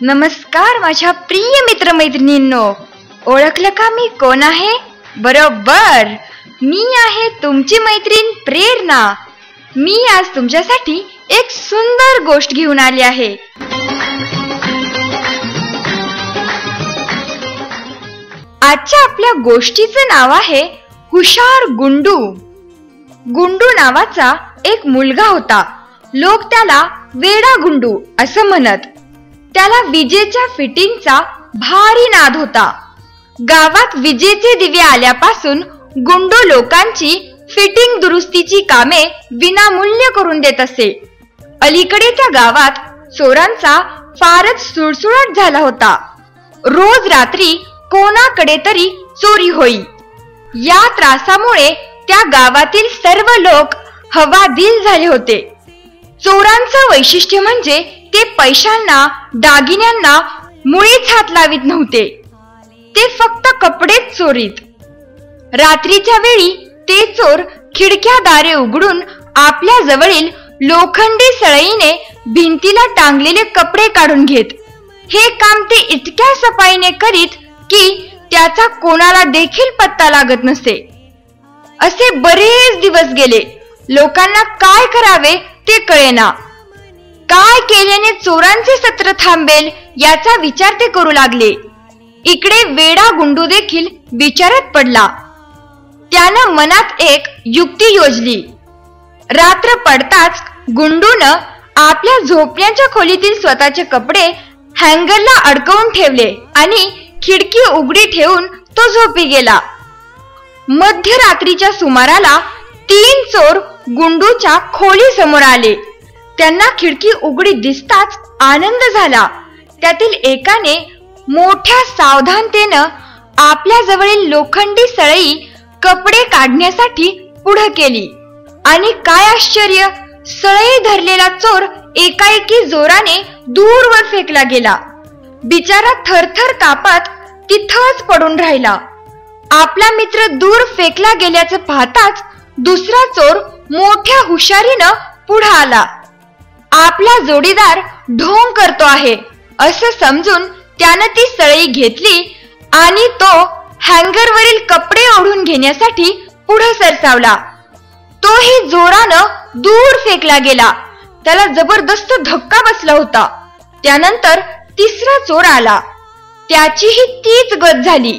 नमस्कार माझ्या प्रिय मित्रमैत्रिणींनो, ओळखलं का मी कोण आहे? बरोबर, मी आहे तुमची मैत्रीण प्रेरणा. मी आज तुमच्यासाठी एक सुंदर गोष्ट घेऊन आली आहे. आजच्या आपल्या गोष्टीचं नाव आहे हुशार गुंडू. गुंडू नावाचा एक मुलगा होता. लोक त्याला वेडा गुंडू असं म्हणत. त्याला विजेच्या फिटिंगचा भारी नाद होता. गावात विजेचे दिवे आल्यापासून गुंडू लोकांची फिटिंग दुरुस्तीची कामे विनामूल्य करून देत असे. अलीकडे त्या गावात चोरांचा फारच सुळसुळाट झाला होता. रोज रात्री कोणाकडे तरी चोरी होई. या त्रासामुळे त्या गावातील सर्व लोक हवादिल झाले होते. चोरांचं वैशिष्ट्य म्हणजे ते पैशांना, दागिन्यांना मुळीच हात लावित नव्हते. ते फक्त कपडेच चोरीत. रात्रीच्या वेळी ते चोर खिडक्या दारे उघडून आपल्या जवळील लोखंडी सळईने भिंतीला टांगलेले कपडे काढून घेत. हे काम ते इतक्या सफाईने करीत की त्याचा कोणाला देखील पत्ता लागत नसे. असे बरेच दिवस गेले. लोकांना काय करावे ते कळेना. काय केल्याने चोरांचे सत्र थांबेल याचा विचार ते करू लागले. इकडे वेडा गुंडू देखील विचारात पडला. त्यानं मनात एक युक्ती योजली. रात्र पडताच गुंडूनं आपल्या झोपण्याच्या खोलीतील स्वतःचे कपडे हँगरला अडकवून ठेवले आणि खिडकी उघडी ठेवून तो झोपी गेला. मध्यरात्रीच्या सुमाराला 3 चोर गुंडूच्या खोली समोर आले. त्यांना खिडकी उघडी दिसताच आनंद झाला. त्यातील एकाने मोठ्या सावधानतेनं आपल्या जवळील लोखंडी सळई कपडे काढण्यासाठी पुढे केली. आणि काय आश्चर्य, सळई धरलेला चोर एकाएकी जोराने दूरवर फेकला गेला. बिचारा थरथर कापत तिथंच पडून राहिला. आपला मित्र दूर फेकला गेल्याचं पाहताच दुसरा चोर मोठ्या हुशारीनं पुढे आला. आपला जोडीदार ढोंग करतो आहे असं समजून त्यानं ती सळई घेतली आणि तो हँगरवरील कपडे ओढून घेण्यासाठी पुढे सरसावला. तोही जोरानं दूर फेकला गेला. त्याला जबरदस्त धक्का बसला होता. त्यानंतर तिसरा चोर आला. त्याचीही तीच गत झाली.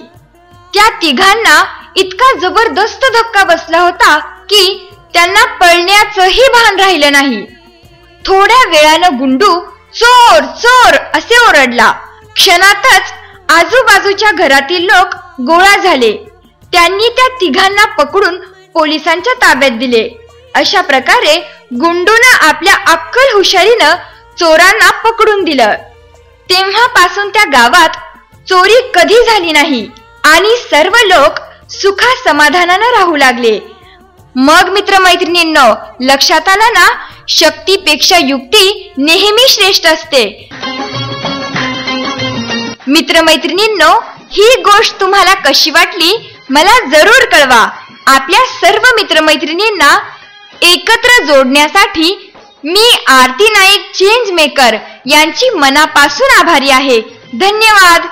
त्या तिघांना इतका जबरदस्त धक्का बसला होता की त्यांना पळण्याचंही भान राहिलं नाही. थोड्या वेळानं गुंडू चोर चोर असे ओरडला. क्षणातच आजूबाजूच्या घरातील लोक गोळा झाले. त्यांनी त्या तिघांना पकडून पोलिसांच्या ताब्यात दिले. अशा प्रकारे गुंडूनं आपल्या अक्कल हुशारीनं चोरांना पकडून दिलं. तेव्हापासून त्या गावात चोरी कधी झाली नाही आणि सर्व लोक सुखा समाधानानं राहू लागले. मग मित्रमैत्रिणींनो, लक्षात आलं ना, शक्तीपेक्षा युक्ती नेहमी श्रेष्ठ असते. मित्रमैत्रिणींनो, ही गोष्ट तुम्हाला कशी वाटली मला जरूर कळवा. आपल्या सर्व मित्रमैत्रिणींना एकत्र जोडण्यासाठी मी आरती नाईक चेंज मेकर यांची मनापासून आभारी आहे. धन्यवाद.